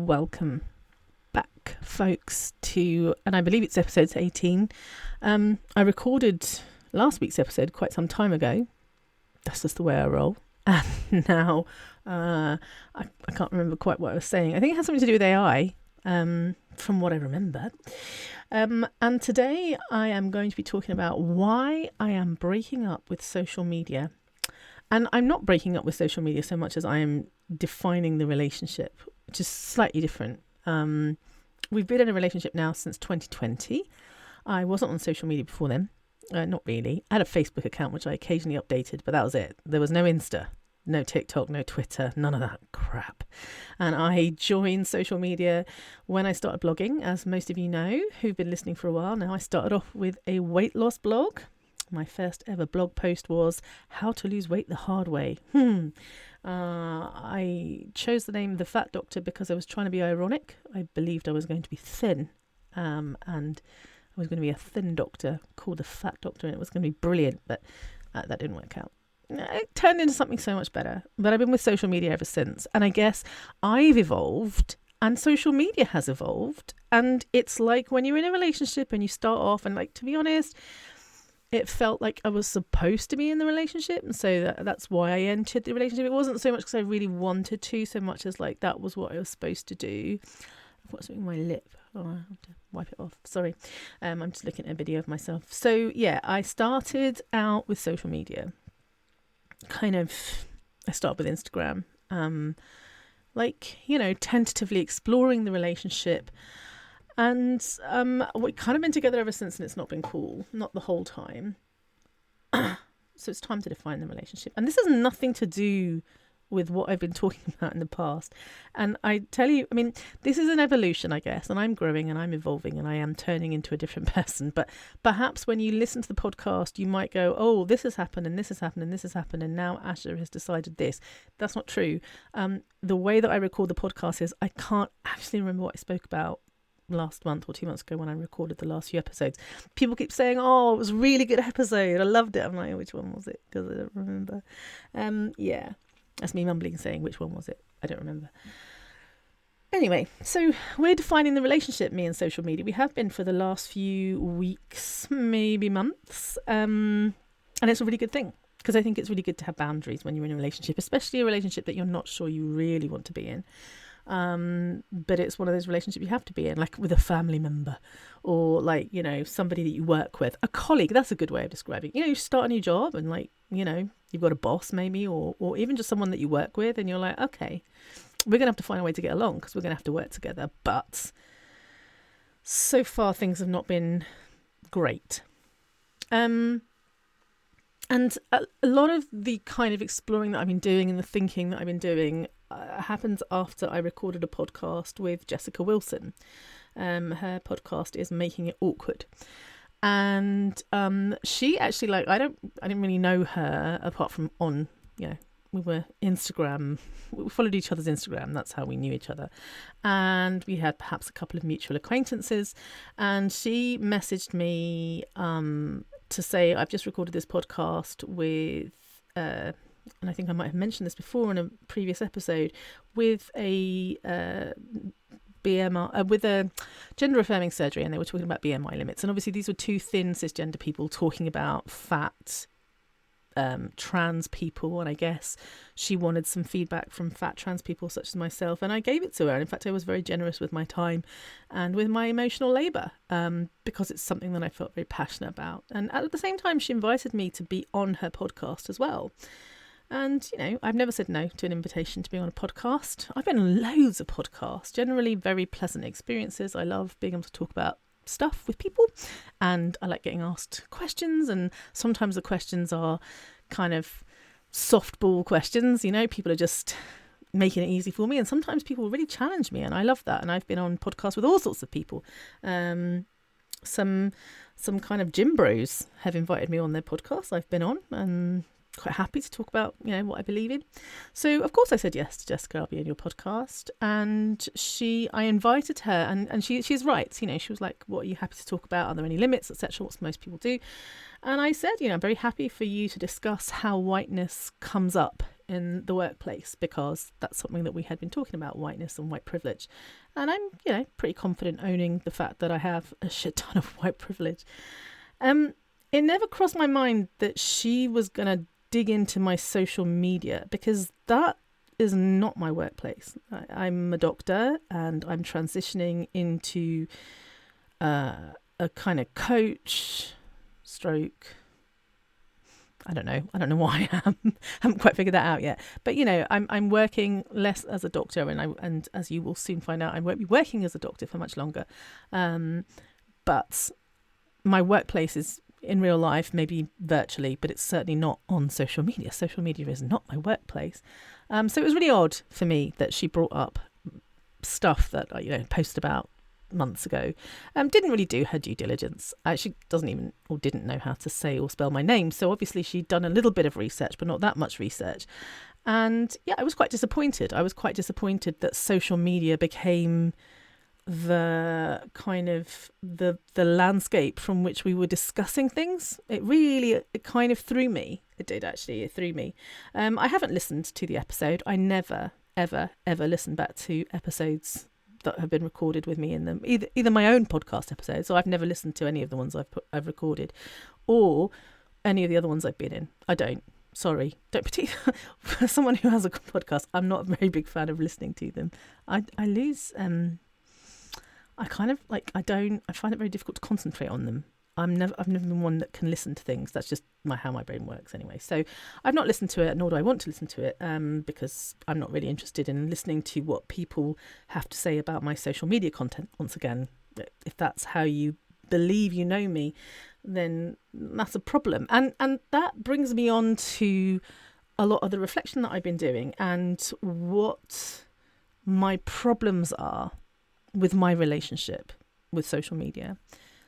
welcome back, folks, and I believe it's episode 18. I recorded last week's episode quite some time ago. That's just the way I roll. And now I can't remember quite what I was saying. I think it has something to do with AI, from what I remember. And today I am going to be talking about why I am breaking up with social media. And I'm not breaking up with social media so much as I am defining the relationship, which is slightly different. We've been in a relationship now since 2020. I wasn't on social media before then. Not really. I had a Facebook account, which I occasionally updated, but that was it. There was no Insta, no TikTok, no Twitter, none of that crap. And I joined social media when I started blogging, as most of you know, who've been listening for a while now. I started off with a weight loss blog. My first ever blog post was How to Lose Weight the Hard Way. I chose the name The Fat Doctor because I was trying to be ironic. I believed I was going to be thin, and I was going to be a thin doctor called The Fat Doctor, and it was going to be brilliant, but that didn't work out. It turned into something so much better. But I've been with social media ever since, and I guess I've evolved and social media has evolved. And it's like when you're in a relationship and you start off, and like, to be honest, it felt like I was supposed to be in the relationship, and so that's why I entered the relationship. It wasn't so much because I really wanted to, so much as like that was what I was supposed to do. I've got something on my lip. Oh, I have to wipe it off. Sorry. I'm just looking at a video of myself. So yeah, I started out with social media. I started with Instagram. Tentatively exploring the relationship. And we've kind of been together ever since, and it's not been cool. Not the whole time. So it's time to define the relationship. And this has nothing to do with what I've been talking about in the past. And I tell you, I mean, this is an evolution, I guess, and I'm growing and I'm evolving and I am turning into a different person. But perhaps when you listen to the podcast, you might go, oh, this has happened and this has happened and this has happened, and now Asha has decided this. That's not true. The way that I record the podcast is I can't actually remember what I spoke about last month or 2 months ago when I recorded the last few episodes. People keep saying, oh, it was a really good episode, I loved it. I'm like, which one was it? Because I don't remember. Yeah, that's me mumbling saying, which one was it? I don't remember. Anyway, so we're defining the relationship, me and social media. We have been for the last few weeks, maybe months, and it's a really good thing, because I think it's really good to have boundaries when you're in a relationship, especially a relationship that you're not sure you really want to be in. But it's one of those relationships you have to be in, like with a family member, or like, somebody that you work with, a colleague. That's a good way of describing, you start a new job and like, you've got a boss maybe, or even just someone that you work with, and you're like, okay, we're going to have to find a way to get along because we're going to have to work together. But so far things have not been great. And a lot of the kind of exploring that I've been doing and the thinking that I've been doing happens after I recorded a podcast with Jessica Wilson. Her podcast is Making It Awkward. And she actually, I didn't really know her apart from on, we were Instagram. We followed each other's Instagram. That's how we knew each other. And we had perhaps a couple of mutual acquaintances. And she messaged me to say, I've just recorded this podcast with, and I think I might have mentioned this before in a previous episode, with a BMI, with a gender affirming surgery, and they were talking about BMI limits. And obviously these were two thin cisgender people talking about fat trans people, and I guess she wanted some feedback from fat trans people such as myself, and I gave it to her. And in fact, I was very generous with my time and with my emotional labour, because it's something that I felt very passionate about. And at the same time, she invited me to be on her podcast as well. And, I've never said no to an invitation to be on a podcast. I've been on loads of podcasts, generally very pleasant experiences. I love being able to talk about stuff with people, and I like getting asked questions, and sometimes the questions are kind of softball questions, people are just making it easy for me, and sometimes people really challenge me, and I love that. And I've been on podcasts with all sorts of people. Some kind of gym bros have invited me on their podcast I've been on, and quite happy to talk about, what I believe in. So of course I said yes to Jessica, I'll be on your podcast. And I invited her, and she's right. She was like, what are you happy to talk about? Are there any limits, etc.? What most people do. And I said, I'm very happy for you to discuss how whiteness comes up in the workplace, because that's something that we had been talking about, whiteness and white privilege. And I'm, pretty confident owning the fact that I have a shit ton of white privilege. It never crossed my mind that she was going to dig into my social media, because that is not my workplace. I'm a doctor and I'm transitioning into a kind of coach stroke. I don't know why I am. Haven't quite figured that out yet. But I'm working less as a doctor, and as you will soon find out, I won't be working as a doctor for much longer. But my workplace is in real life, maybe virtually, but it's certainly not on social media. Social media is not my workplace. So it was really odd for me that she brought up stuff that I posted about months ago. Didn't really do her due diligence. She didn't know how to say or spell my name. So obviously she'd done a little bit of research, but not that much research. And I was quite disappointed. I was quite disappointed that social media became the kind of the landscape from which we were discussing things. It kind of threw me. It did, actually. It threw me. I haven't listened to the episode. I never, ever, ever listen back to episodes that have been recorded with me in them. Either my own podcast episodes, so I've never listened to any of the ones I've recorded, or any of the other ones I've been in. I don't. Sorry, don't particularly. For someone who has a podcast, I'm not a very big fan of listening to them. I lose. I kind of I find it very difficult to concentrate on them. I've never been one that can listen to things. That's just how my brain works anyway. So I've not listened to it, nor do I want to listen to it, because I'm not really interested in listening to what people have to say about my social media content. Once again, if that's how you believe you know me, then that's a problem. And that brings me on to a lot of the reflection that I've been doing and what my problems are with my relationship with social media.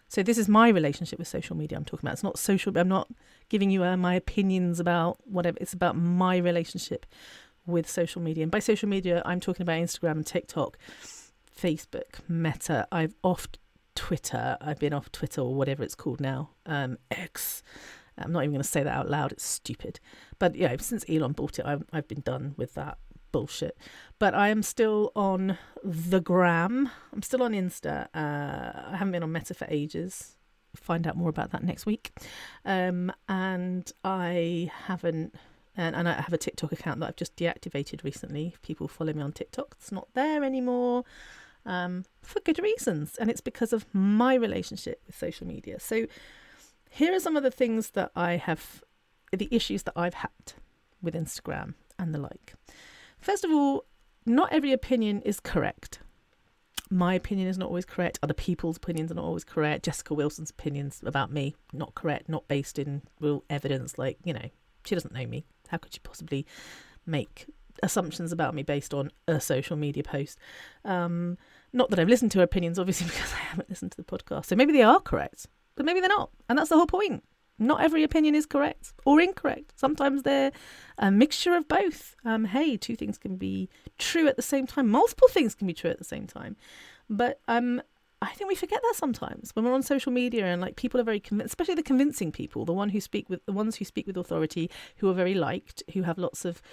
So this is my relationship with social media I'm talking about. It's not social. I'm not giving you my opinions about whatever. It's about my relationship with social media. And by social media, I'm talking about Instagram and TikTok, Facebook, Meta. I've off Twitter. I've been off Twitter, or whatever it's called now. X. I'm not even going to say that out loud. It's stupid. But since Elon bought it, I've been done with that bullshit. But I am still on the gram. I'm still on Insta. I haven't been on Meta for ages. Find out more about that next week. And I haven't. And I have a TikTok account that I've just deactivated recently. If people follow me on TikTok, it's not there anymore, for good reasons. And it's because of my relationship with social media. So here are some of the things that the issues that I've had with Instagram and the like. First of all, not every opinion is correct. My opinion is not always correct. Other people's opinions are not always correct. Jessica Wilson's opinions about me, not correct, not based in real evidence. She doesn't know me. How could she possibly make assumptions about me based on a social media post? Not that I've listened to her opinions, obviously, because I haven't listened to the podcast. So maybe they are correct, but maybe they're not. And that's the whole point. Not every opinion is correct or incorrect. Sometimes they're a mixture of both. Two things can be true at the same time. Multiple things can be true at the same time. But I think we forget that sometimes when we're on social media, and people are very convinced, especially the convincing people, the ones who speak with authority, who are very liked, who have lots of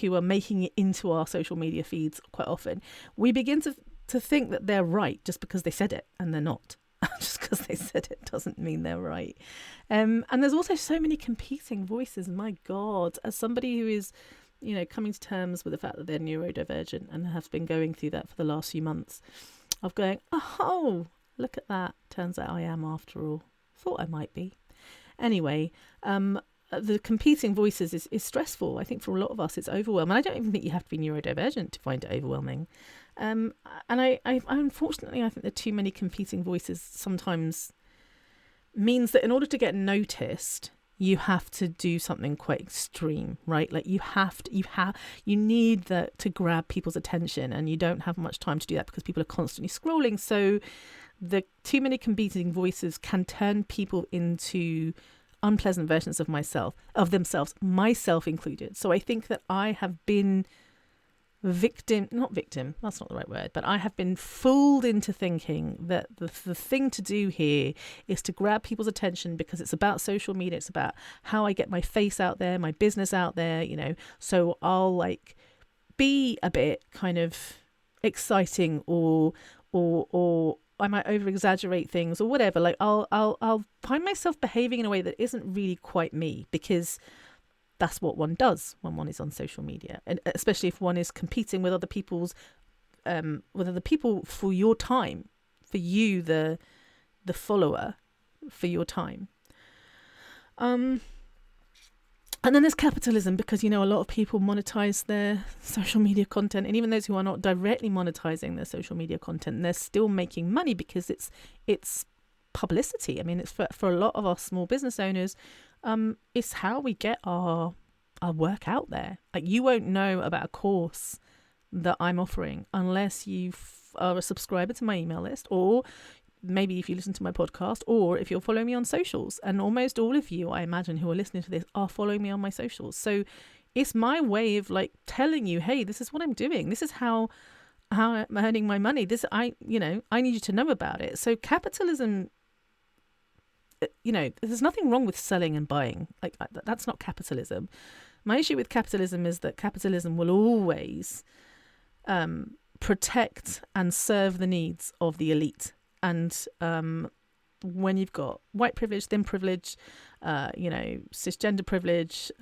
who are making it into our social media feeds quite often. We begin to think that they're right just because they said it, and they're not. Just because they said it doesn't mean they're right. And there's also so many competing voices. My God, as somebody who is, coming to terms with the fact that they're neurodivergent and have been going through that for the last few months, of going, oh, look at that. Turns out I am after all. Thought I might be. Anyway, the competing voices is stressful. I think for a lot of us, it's overwhelming. I don't even think you have to be neurodivergent to find it overwhelming. And I unfortunately, I think that too many competing voices sometimes means that in order to get noticed, you have to do something quite extreme, right? You need to grab people's attention, and you don't have much time to do that because people are constantly scrolling. So the too many competing voices can turn people into unpleasant versions of themselves, myself included. So I think that I have been not victim, that's not the right word, but I have been fooled into thinking that the thing to do here is to grab people's attention because it's about social media. It's about how I get my face out there, my business out there, you know, so I'll like be a bit kind of exciting or I might over exaggerate things or whatever. Like I'll find myself behaving in a way that isn't really quite me, because that's what one does when one is on social media, and especially if one is competing with other people's, with other people for your time, for you, the follower, for your time. And then there's capitalism, because, you know, a lot of people monetize their social media content, and even those who are not directly monetizing their social media content, they're still making money because it's publicity. I mean, it's for a lot of our small business owners. It's how we get our work out there. Like, you won't know about a course that I'm offering unless you are a subscriber to my email list, or maybe if you listen to my podcast, or if you're following me on socials. And almost all of you, I imagine, who are listening to this are following me on my socials. So it's my way of like telling you, hey, this is what I'm doing. This is how I'm earning my money. I need you to know about it. So capitalism, you know, there's nothing wrong with selling and buying. Like, that's not capitalism. My issue with capitalism is that capitalism will always protect and serve the needs of the elite. And when you've got white privilege, thin privilege, cisgender privilege,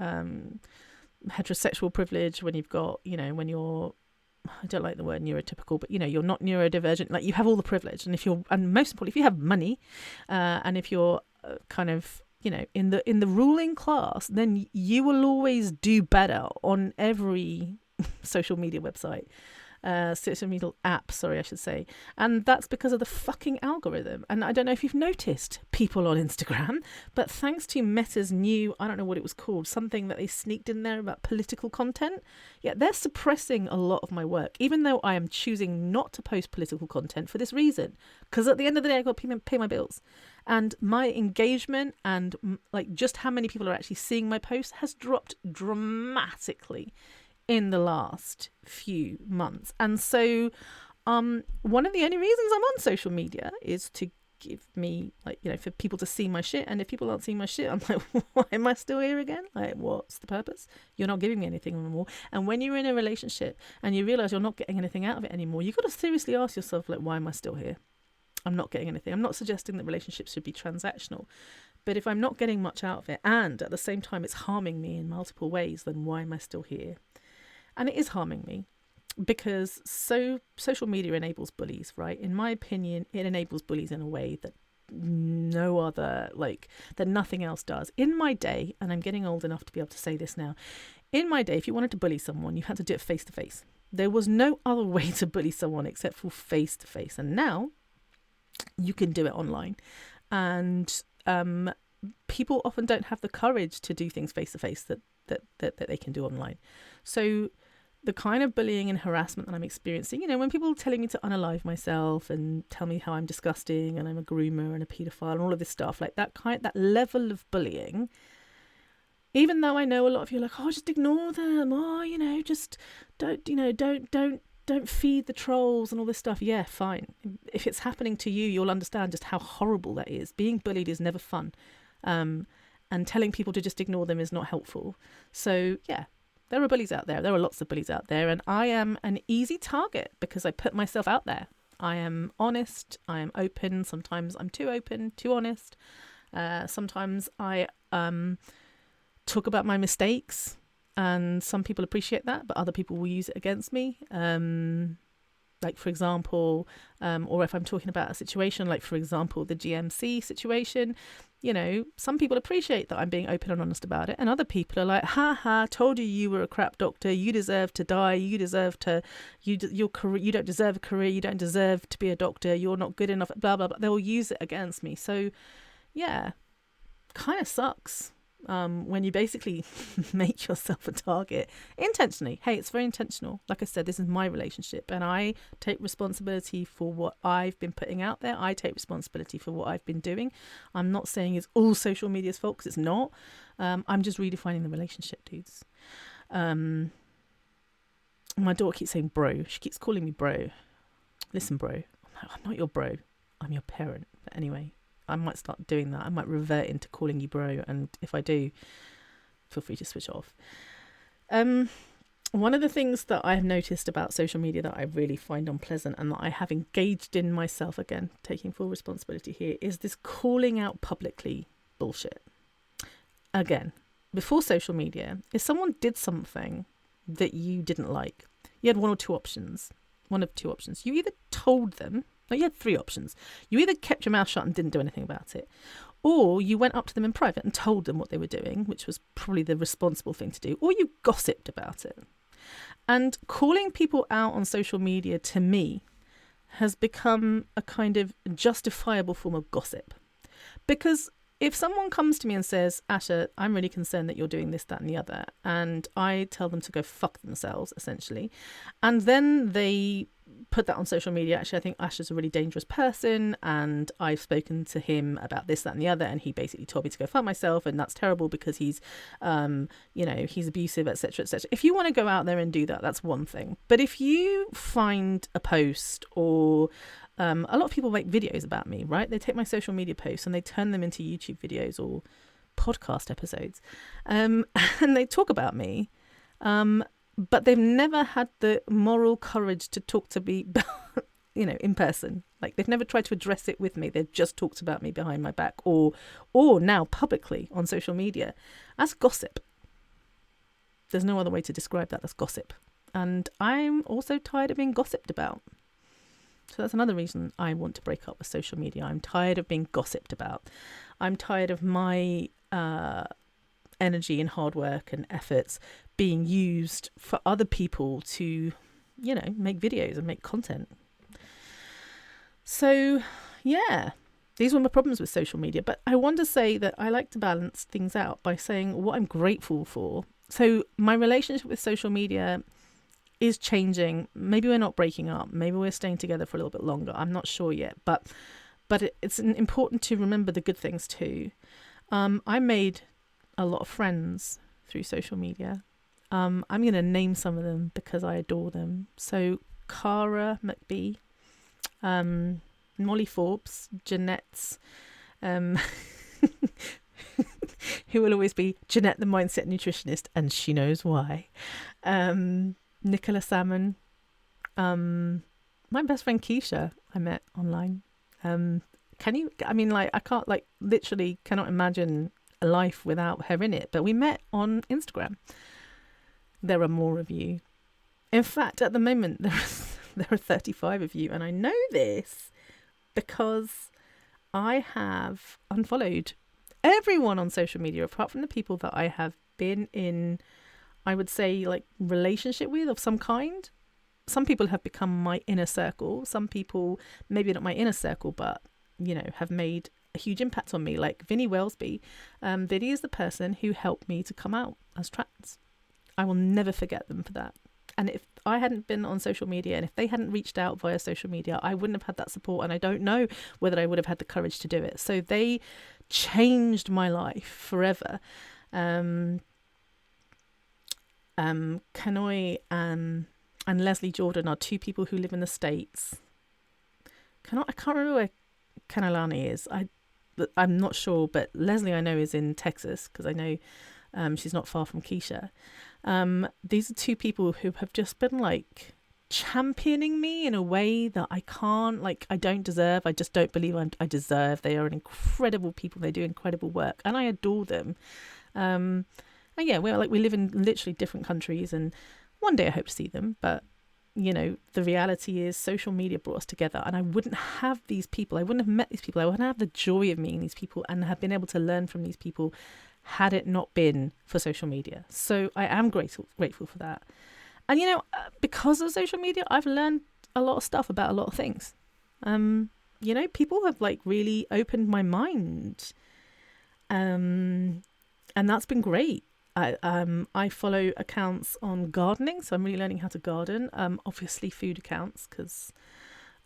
heterosexual privilege, when you've got, you know, when you're, I don't like the word neurotypical, but, you know, you're not neurodivergent, like you have all the privilege. And most importantly, if you have money, and if you're kind of, you know, in the ruling class, then you will always do better on every social media website, social media app, I should say. And that's because of the fucking algorithm. And I don't know if you've noticed people on Instagram, but thanks to Meta's new, I don't know what it was called, something that they sneaked in there about political content. Yeah, they're suppressing a lot of my work, even though I am choosing not to post political content for this reason. Because at the end of the day, I've got to pay my bills. And my engagement and like just how many people are actually seeing my posts has dropped dramatically in the last few months. And so one of the only reasons I'm on social media is to give me, like, you know, for people to see my shit. And if people aren't seeing my shit, I'm like, why am I still here again? Like, what's the purpose? You're not giving me anything anymore. And when you're in a relationship and you realize you're not getting anything out of it anymore, you've got to seriously ask yourself, like, why am I still here? I'm not getting anything. I'm not suggesting that relationships should be transactional, but if I'm not getting much out of it, and at the same time it's harming me in multiple ways, then why am I still here? And it is harming me because social media enables bullies, right? In my opinion, it enables bullies in a way that that nothing else does. In my day, and I'm getting old enough to be able to say this now, in my day, if you wanted to bully someone, you had to do it face to face. There was no other way to bully someone except for face to face. And now you can do it online. And people often don't have the courage to do things face to face that they can do online. So the kind of bullying and harassment that I'm experiencing, you know, when people are telling me to unalive myself and tell me how I'm disgusting and I'm a groomer and a paedophile and all of this stuff, like that level of bullying, even though I know a lot of you are like, oh, just ignore them, oh, you know, just don't feed the trolls and all this stuff. Yeah, fine. If it's happening to you, you'll understand just how horrible that is. Being bullied is never fun. And telling people to just ignore them is not helpful. So yeah, there are bullies out there. There are lots of bullies out there. And I am an easy target because I put myself out there. I am honest. I am open. Sometimes I'm too open, too honest. Sometimes I talk about my mistakes. And some people appreciate that, but other people will use it against me. Like, for example, or if I'm talking about a situation, like, for example, the GMC situation, you know, some people appreciate that I'm being open and honest about it. And other people are like, ha, told you were a crap doctor. You deserve to die. You deserve to, your career, you don't deserve a career. You don't deserve to be a doctor. You're not good enough, blah, blah, blah. They'll use it against me. So, yeah, kind of sucks. When you basically make yourself a target intentionally. Hey, it's very intentional. Like I said, this is my relationship and I take responsibility for what I've been putting out there. I take responsibility for what I've been doing. I'm not saying it's all social media's fault, because it's not. I'm just redefining the relationship, dudes. My daughter keeps saying bro. She keeps calling me bro. Listen, bro. I'm not your bro. I'm your parent. But anyway, I might start doing that. I might revert into calling you bro. And if I do, feel free to switch off. One of the things that I've noticed about social media that I really find unpleasant and that I have engaged in myself, again, taking full responsibility here, is this calling out publicly bullshit. Again, before social media, if someone did something that you didn't like, you had one of two options. You either told them, you had three options. You either kept your mouth shut and didn't do anything about it, or you went up to them in private and told them what they were doing, which was probably the responsible thing to do, or you gossiped about it. And calling people out on social media, to me, has become a kind of justifiable form of gossip. Because if someone comes to me and says, Asha, I'm really concerned that you're doing this, that and the other, and I tell them to go fuck themselves, essentially, and then they put that on social media, actually, I think Asha's a really dangerous person, and I've spoken to him about this, that and the other, and he basically told me to go fuck myself, and that's terrible because he's, he's abusive, etc., etc. If you want to go out there and do that, that's one thing. But if you find a post or... a lot of people make videos about me, right? They take my social media posts and they turn them into YouTube videos or podcast episodes. And they talk about me. But they've never had the moral courage to talk to me, in person. Like, they've never tried to address it with me. They've just talked about me behind my back or now publicly on social media. That's gossip. There's no other way to describe that. That's gossip. And I'm also tired of being gossiped about. So that's another reason I want to break up with social media. I'm tired of being gossiped about. I'm tired of my energy and hard work and efforts being used for other people to, make videos and make content. So, yeah, these were my problems with social media. But I want to say that I like to balance things out by saying what I'm grateful for. So my relationship with social media is changing. Maybe we're not breaking up. Maybe we're staying together for a little bit longer. I'm not sure yet. But it's important to remember the good things too. I made a lot of friends through social media. I'm going to name some of them because I adore them. So Cara McBee, Molly Forbes, Jeanette's, who will always be Jeanette the Mindset Nutritionist, and she knows why. Nicola Salmon, my best friend Keisha, I met online. I can't literally cannot imagine a life without her in it, but we met on Instagram. There are more of you. In fact, at the moment, there are 35 of you, and I know this because I have unfollowed everyone on social media apart from the people that I have been in, I would say, like, relationship with of some kind. Some people have become my inner circle. Some people, maybe not my inner circle, but, have made a huge impact on me, like Vinnie Wellesby. Vinnie is the person who helped me to come out as trans. I will never forget them for that. And if I hadn't been on social media and if they hadn't reached out via social media, I wouldn't have had that support, and I don't know whether I would have had the courage to do it. So they changed my life forever. Kanoi and Leslie Jordan are two people who live in the States. I can't remember where Kanalani is. I'm not sure, but Leslie I know is in Texas because I know she's not far from Keisha. These are two people who have just been like championing me in a way that I don't deserve. I just don't believe I deserve. They are an incredible people. They do incredible work, and I adore them. And yeah, we live in literally different countries, and one day I hope to see them. But the reality is social media brought us together, and I wouldn't have these people. I wouldn't have met these people. I wouldn't have the joy of meeting these people and have been able to learn from these people had it not been for social media. So I am grateful for that. And, because of social media, I've learned a lot of stuff about a lot of things. People have really opened my mind. And that's been great. I follow accounts on gardening, so I'm really learning how to garden. Obviously food accounts because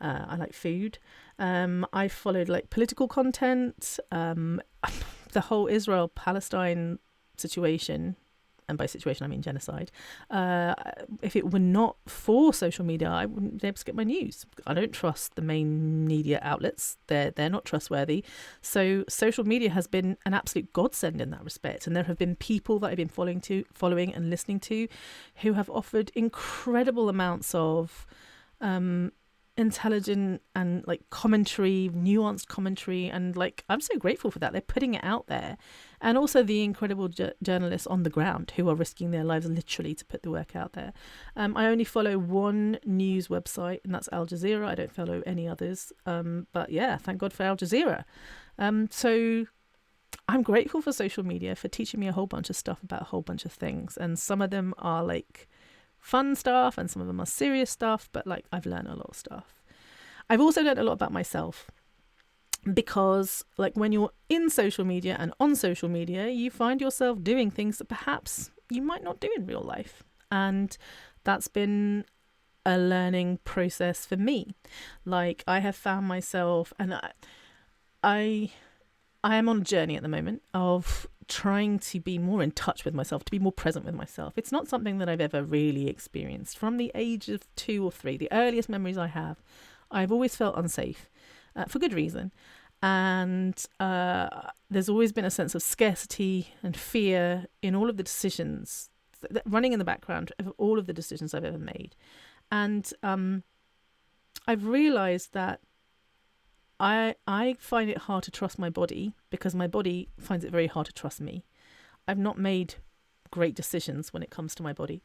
I like food. I followed political content. The whole Israel-Palestine situation and by situation I mean genocide, if it were not for social media, I wouldn't be able to get my news. I don't trust the main media outlets. They're not trustworthy. So social media has been an absolute godsend in that respect. And there have been people that I've been following and listening to who have offered incredible amounts of intelligent and like commentary, nuanced commentary, and like I'm so grateful for that. They're putting it out there, and also the incredible journalists on the ground who are risking their lives literally to put the work out there. I only follow one news website, and that's Al Jazeera. I don't follow any others, but yeah, thank God for Al Jazeera. So I'm grateful for social media for teaching me a whole bunch of stuff about a whole bunch of things, and some of them are like fun stuff and some of them are serious stuff, but like I've learned a lot of stuff. I've also learned a lot about myself, because like when you're in social media and on social media, you find yourself doing things that perhaps you might not do in real life, and that's been a learning process for me. Like I have found myself, and I am on a journey at the moment of trying to be more in touch with myself, to be more present with myself. It's not something that I've ever really experienced. From the age of 2 or 3, the earliest memories I have, I've always felt unsafe, for good reason. And there's always been a sense of scarcity and fear in all of the decisions, running in the background of all of the decisions I've ever made. And I've realised that I find it hard to trust my body because my body finds it very hard to trust me. I've not made great decisions when it comes to my body,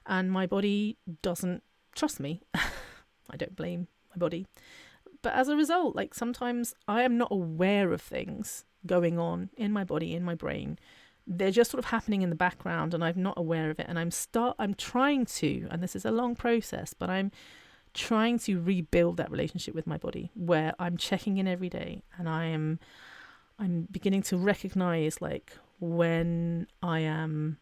and my body doesn't trust me. I don't blame my body. But as a result, like sometimes I am not aware of things going on in my body, in my brain. They're just sort of happening in the background and I'm not aware of it. And I'm trying to, and this is a long process, but I'm trying to rebuild that relationship with my body where I'm checking in every day, and I'm beginning to recognize like when I am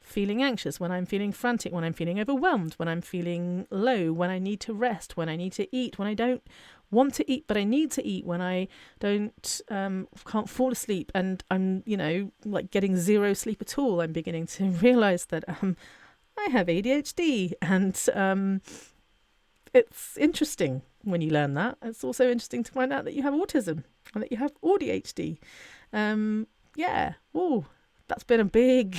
feeling anxious, when I'm feeling frantic, when I'm feeling overwhelmed, when I'm feeling low, when I need to rest, when I need to eat, when I don't want to eat but I need to eat, when I can't fall asleep and I'm like getting zero sleep at all. I'm beginning to realize that I have ADHD, and it's interesting when you learn that. It's also interesting to find out that you have autism and that you have ADHD. That's been a big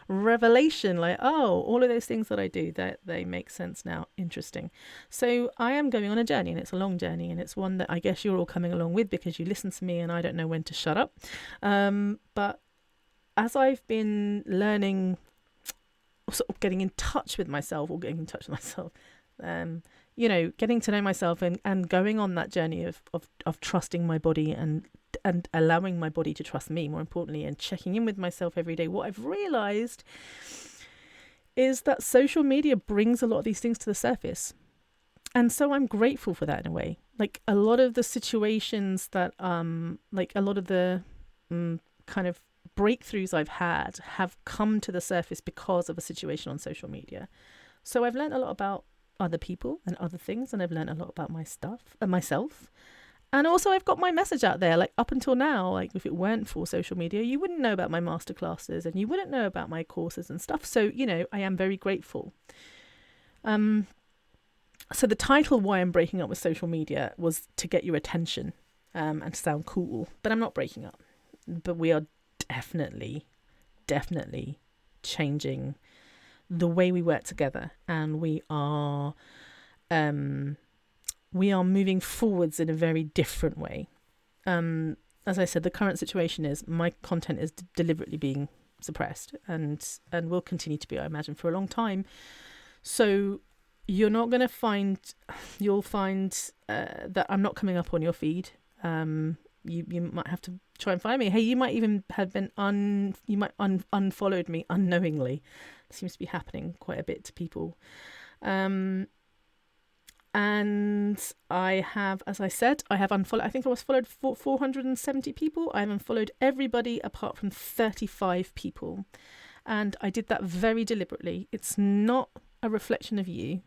revelation. Like, oh, all of those things that I do, that they make sense now. Interesting. So I am going on a journey, and it's a long journey, and it's one that I guess you're all coming along with because you listen to me and I don't know when to shut up. But as I've been learning, sort of getting in touch with myself, getting to know myself and going on that journey of trusting my body and allowing my body to trust me, more importantly, and checking in with myself every day. What I've realized is that social media brings a lot of these things to the surface. And so I'm grateful for that in a way. Like a lot of the situations that, like a lot of the kind of breakthroughs I've had have come to the surface because of a situation on social media. So I've learned a lot about other people and other things, and I've learned a lot about myself, and also I've got my message out there. Like up until now, like if it weren't for social media, you wouldn't know about my masterclasses and you wouldn't know about my courses and stuff. So I am very grateful. So the title "Why I'm Breaking Up with Social Media" was to get your attention and to sound cool, but I'm not breaking up. But we are definitely changing the way we work together, and we are moving forwards in a very different way. As I said, the current situation is my content is deliberately being suppressed and will continue to be, I imagine, for a long time. So you're not going to find, you'll find that I'm not coming up on your feed. You might have to try and find me. Hey, you might even have been unfollowed me unknowingly. It seems to be happening quite a bit to people. And I have, as I said, I have unfollowed, I think I was followed 470 people. I have unfollowed everybody apart from 35 people. And I did that very deliberately. It's not a reflection of you.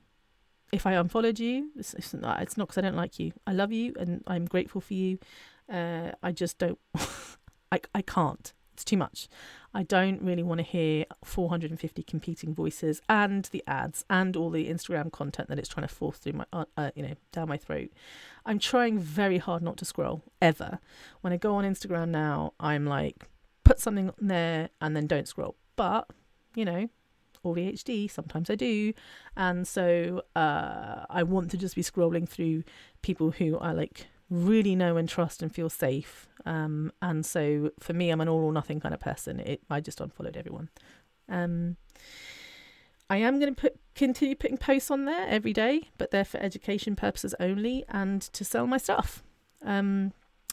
If I unfollowed you, it's not because I don't like you. I love you and I'm grateful for you. I just don't, I can't. It's too much. I don't really want to hear 450 competing voices and the ads and all the Instagram content that it's trying to force through my, down my throat. I'm trying very hard not to scroll ever. When I go on Instagram now, I'm like, put something there and then don't scroll. But, all ADHD, sometimes I do. And so I want to just be scrolling through people who I like really know and trust and feel safe. And so for me, I'm an all or nothing kind of person. I just unfollowed everyone. I am going to continue putting posts on there every day, but they're for education purposes only and to sell my stuff.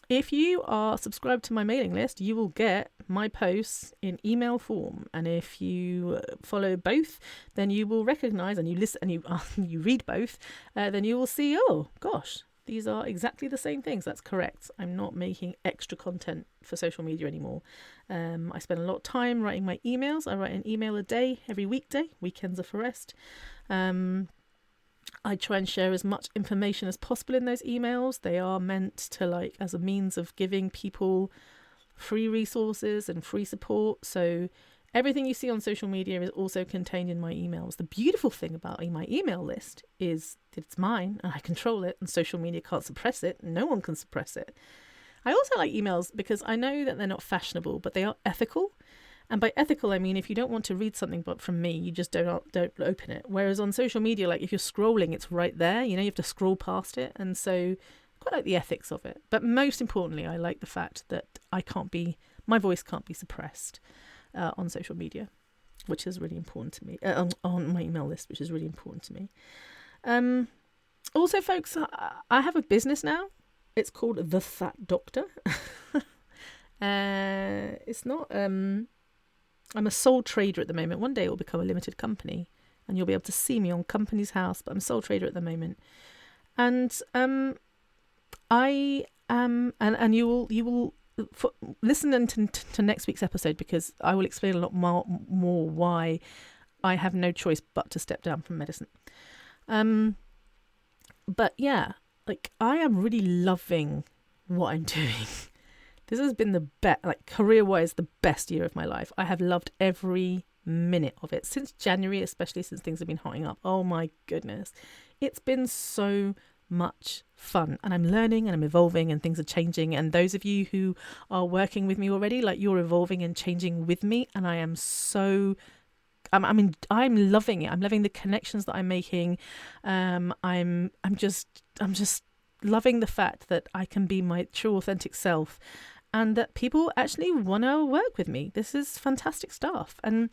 If you are subscribed to my mailing list, you will get my posts in email form. And if you follow both, then you will recognise and you listen and you read both, then you will see, oh gosh, these are exactly the same things. That's correct. I'm not making extra content for social media anymore. I spend a lot of time writing my emails. I write an email a day, every weekday. Weekends are for rest. I try and share as much information as possible in those emails. They are meant to as a means of giving people free resources and free support. So everything you see on social media is also contained in my emails. The beautiful thing about my email list is that it's mine and I control it, and social media can't suppress it. No one can suppress it. I also like emails because I know that they're not fashionable, but they are ethical. And by ethical, I mean, if you don't want to read something but from me, you just don't open it. Whereas on social media, if you're scrolling, it's right there. You have to scroll past it. And so I quite like the ethics of it. But most importantly, I like the fact that my voice can't be suppressed on social media, which is really important to me, on my email list, which is really important to me. Also, folks, I have a business now. It's called The Fat Doctor. It's not... I'm a sole trader at the moment. One day it will become a limited company and you'll be able to see me on Companies House, but I'm a sole trader at the moment. And I am, and you will listen to next week's episode, because I will explain a lot more why I have no choice but to step down from medicine. But yeah, I am really loving what I'm doing. This has been the best, career-wise, the best year of my life. I have loved every minute of it. Since January, especially since things have been hotting up. Oh my goodness. It's been so much fun. And I'm learning and I'm evolving and things are changing. And those of you who are working with me already, you're evolving and changing with me. And I am so... I'm loving it. I'm loving the connections that I'm making. I'm just loving the fact that I can be my true, authentic self. And that people actually want to work with me. This is fantastic stuff. And,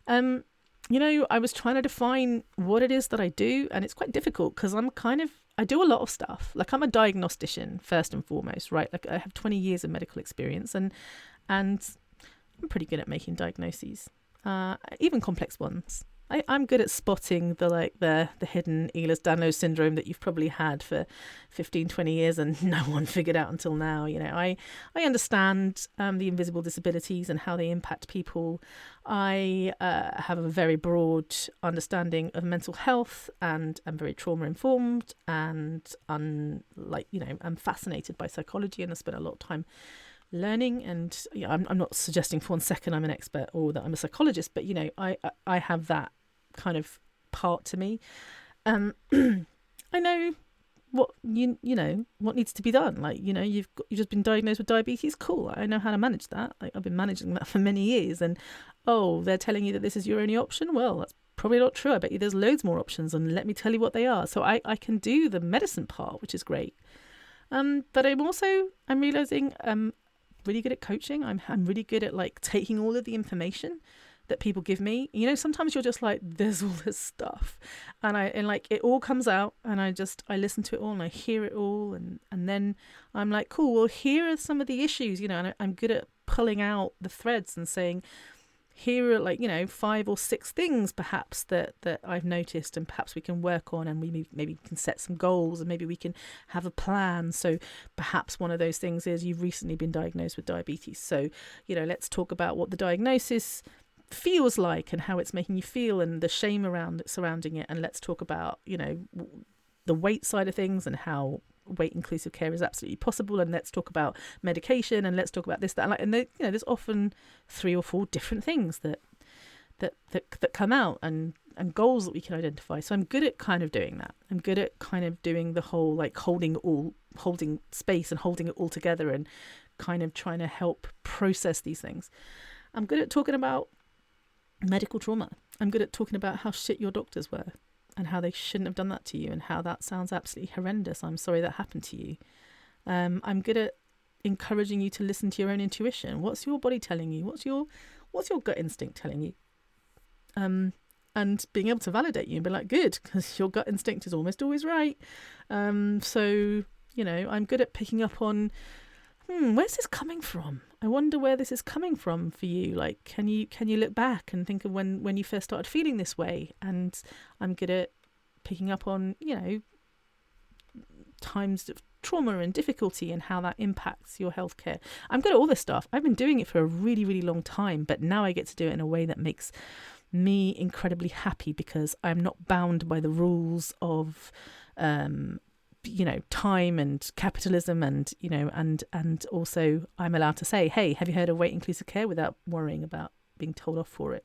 I was trying to define what it is that I do. And it's quite difficult because I do a lot of stuff. I'm a diagnostician, first and foremost, right? I have 20 years of medical experience and I'm pretty good at making diagnoses, even complex ones. I'm good at spotting the hidden Ehlers-Danlos syndrome that you've probably had for 15, 20 years and no one figured out until now. I understand the invisible disabilities and how they impact people. I have a very broad understanding of mental health and I'm very trauma informed and I'm fascinated by psychology and I spent a lot of time learning. And I'm not suggesting for 1 second I'm an expert or that I'm a psychologist, but I have that kind of part to me. I know what what needs to be done. You've just been diagnosed with diabetes. Cool, I know how to manage that. I've been managing that for many years. And they're telling you that this is your only option. Well, that's probably not true. I bet you there's loads more options, and let me tell you what they are. So I can do the medicine part, which is great. But I'm realizing really good at coaching. I'm really good at taking all of the information that people give me. Sometimes you're just there's all this stuff and it all comes out and I listen to it all and I hear it all and then I'm cool, well, here are some of the issues, and I'm good at pulling out the threads and saying, here are 5 or 6 things perhaps that I've noticed and perhaps we can work on, and we maybe can set some goals and maybe we can have a plan. So perhaps one of those things is you've recently been diagnosed with diabetes. So, let's talk about what the diagnosis feels like and how it's making you feel and the shame surrounding it. And let's talk about, the weight side of things and how weight inclusive care is absolutely possible, and let's talk about medication, and let's talk about this, that, and there's often 3 or 4 different things that come out, and goals that we can identify. So I'm good at kind of doing that. I'm good at kind of doing the whole like holding space and holding it all together, and kind of trying to help process these things. I'm good at talking about medical trauma. I'm good at talking about how shit your doctors were and how they shouldn't have done that to you, and how that sounds absolutely horrendous. I'm sorry that happened to you. I'm good at encouraging you to listen to your own intuition. What's your body telling you? What's your gut instinct telling you? And being able to validate you and be like, good, because your gut instinct is almost always right. So, I'm good at picking up on, where's this coming from? I wonder where this is coming from for you. Like, can you look back and think of when you first started feeling this way? And I'm good at picking up on, times of trauma and difficulty and how that impacts your healthcare. I'm good at all this stuff. I've been doing it for a really, really long time, but now I get to do it in a way that makes me incredibly happy, because I'm not bound by the rules of time and capitalism, and and also I'm allowed to say, hey, have you heard of weight inclusive care, without worrying about being told off for it.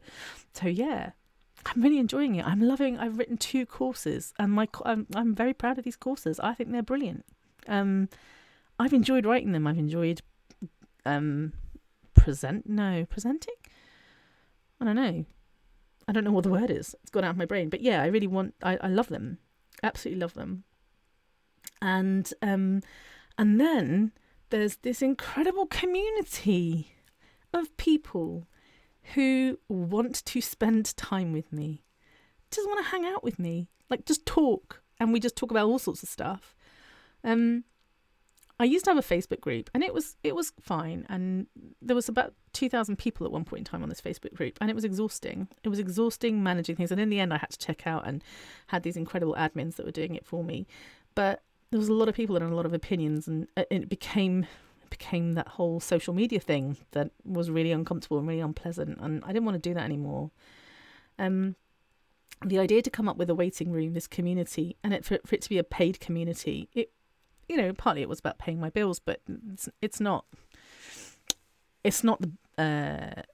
So yeah, I'm really enjoying it. I've written 2 courses, and I'm very proud of these courses. I think they're brilliant. I've enjoyed writing them. I've enjoyed presenting. I don't know what the word is. It's gone out of my brain. But yeah, I love them. Absolutely love them. And then there's this incredible community of people who want to spend time with me, just want to hang out with me, like just talk. And we just talk about all sorts of stuff. I used to have a Facebook group, and it was fine, and there was about 2,000 people at one point in time on this Facebook group, and it was exhausting. It was exhausting managing things, and in the end I had to check out, and had these incredible admins that were doing it for me. But there was a lot of people and a lot of opinions, and it became that whole social media thing that was really uncomfortable and really unpleasant, and I didn't want to do that anymore. The idea to come up with a waiting room, this community, and for it to be a paid community, partly it was about paying my bills, but it's not the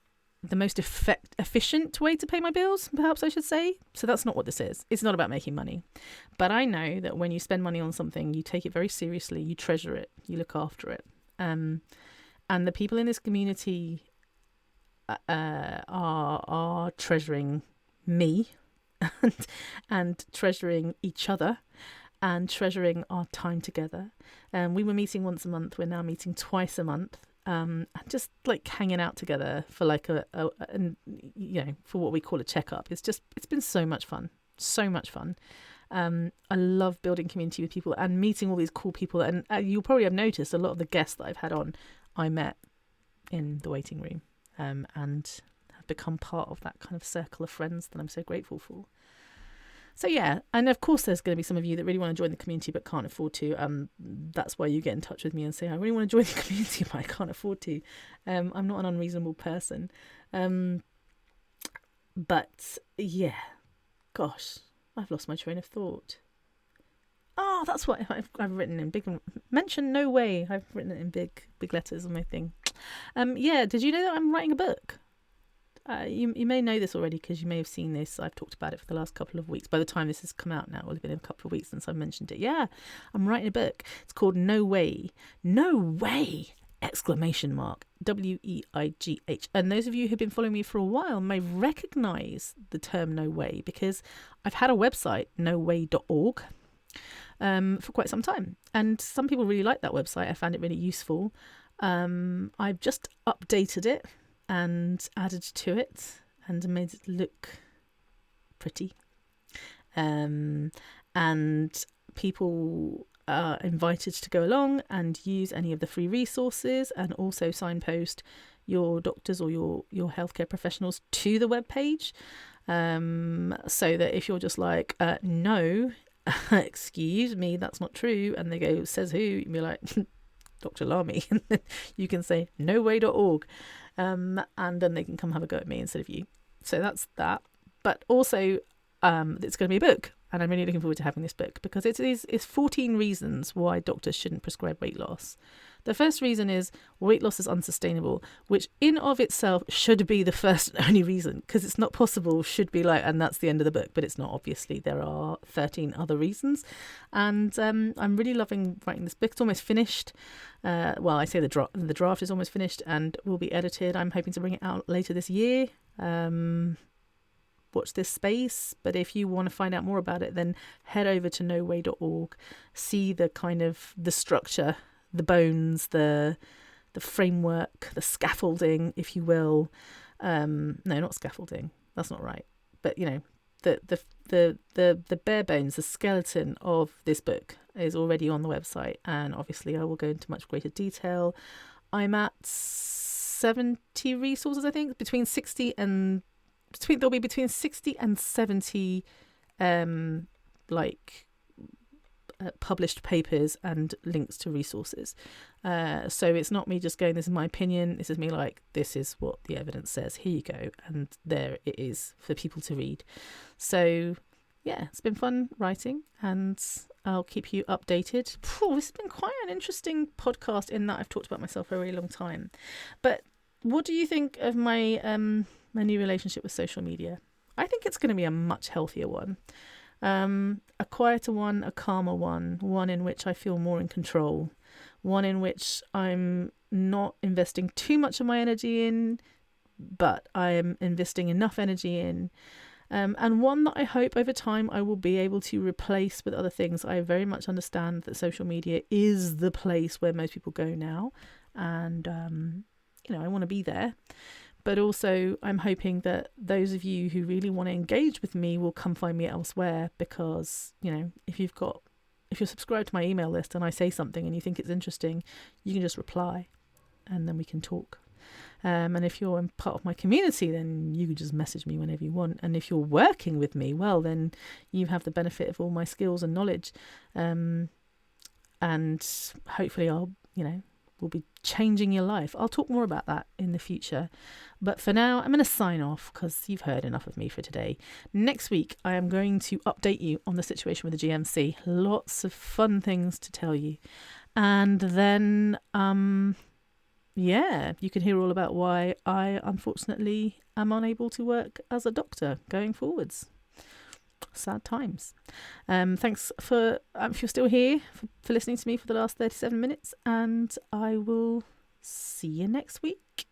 most efficient way to pay my bills, perhaps I should say. So that's not what this is. It's not about making money. But I know that when you spend money on something, you take it very seriously, you treasure it, you look after it. And the people in this community are treasuring me and treasuring each other, and treasuring our time together. We were meeting once a month. We're now meeting twice a month. And just like hanging out together for like for what we call a checkup. It's been so much fun. I love building community with people and meeting all these cool people. And you'll probably have noticed a lot of the guests that I've had on, I met in the waiting room, and have become part of that kind of circle of friends that I'm so grateful for. So yeah, and of course there's going to be some of you that really want to join the community but can't afford to. That's why you get in touch with me and say, I really want to join the community but I can't afford to. I'm not an unreasonable person. But yeah, gosh, I've lost my train of thought. Oh, that's what I've written in big, mention no way. I've written it in big letters on my thing. Yeah, did you know that I'm writing a book? You may know this already because you may have seen this. I've talked about it for the last couple of weeks. By the time this has come out now, it will have been a couple of weeks since I mentioned it. Yeah, I'm writing a book. It's called No Way. No Way! ! WEIGH. And those of you who've been following me for a while may recognise the term No Way, because I've had a website, noway.org, for quite some time. And some people really like that website. I found it really useful. I've just updated it and added to it and made it look pretty. And people are invited to go along and use any of the free resources, and also signpost your doctors or your healthcare professionals to the webpage. So that if you're just like, no, excuse me, that's not true, and they go, says who? You'd be like, Dr. Lamy. And then you can say noway.org. And then they can come have a go at me instead of you. So that's that. But also, it's going to be a book. and I'm really looking forward to having this book, because it's 14 reasons why doctors shouldn't prescribe weight loss. The first reason is weight loss is unsustainable, which in of itself should be the first and only reason, because it's not possible, should be like, and that's the end of the book, but it's not. Obviously, there are 13 other reasons. And I'm really loving writing this book. It's almost finished. Well, I say the draft is almost finished and will be edited. I'm hoping to bring it out later this year. Watch this space. But if you want to find out more about it, then head over to noway.org, see the kind of the structure, the bones, the framework, the scaffolding, if you will. No, not scaffolding. That's not right. But you know, the bare bones, the skeleton of this book is already on the website, and obviously I will go into much greater detail. I'm at 70 resources, I think, there'll be between 60 and 70 published papers and links to resources. So it's not me just going, this is my opinion, this is me like, this is what the evidence says, here you go, and there it is for people to read. So yeah, it's been fun writing, and I'll keep you updated. This has been quite an interesting podcast in that I've talked about myself for a really long time. But what do you think of my my new relationship with social media? I think it's going to be a much healthier one. A quieter one, a calmer one in which I feel more in control, one in which I'm not investing too much of my energy in, but I am investing enough energy in, and one that I hope over time I will be able to replace with other things. I very much understand that social media is the place where most people go now, and I want to be there. But also I'm hoping that those of you who really want to engage with me will come find me elsewhere, because, if you're subscribed to my email list and I say something and you think it's interesting, you can just reply and then we can talk. And if you're part of my community, then you can just message me whenever you want. And if you're working with me, well, then you have the benefit of all my skills and knowledge. And hopefully will be changing your life. I'll talk more about that in the future. But for now, I'm going to sign off because you've heard enough of me for today. Next week, I am going to update you on the situation with the GMC. Lots of fun things to tell you. And then, you can hear all about why I, unfortunately, am unable to work as a doctor going forwards. Sad times. Thanks for if you're still here for listening to me for the last 37 minutes, and I will see you next week.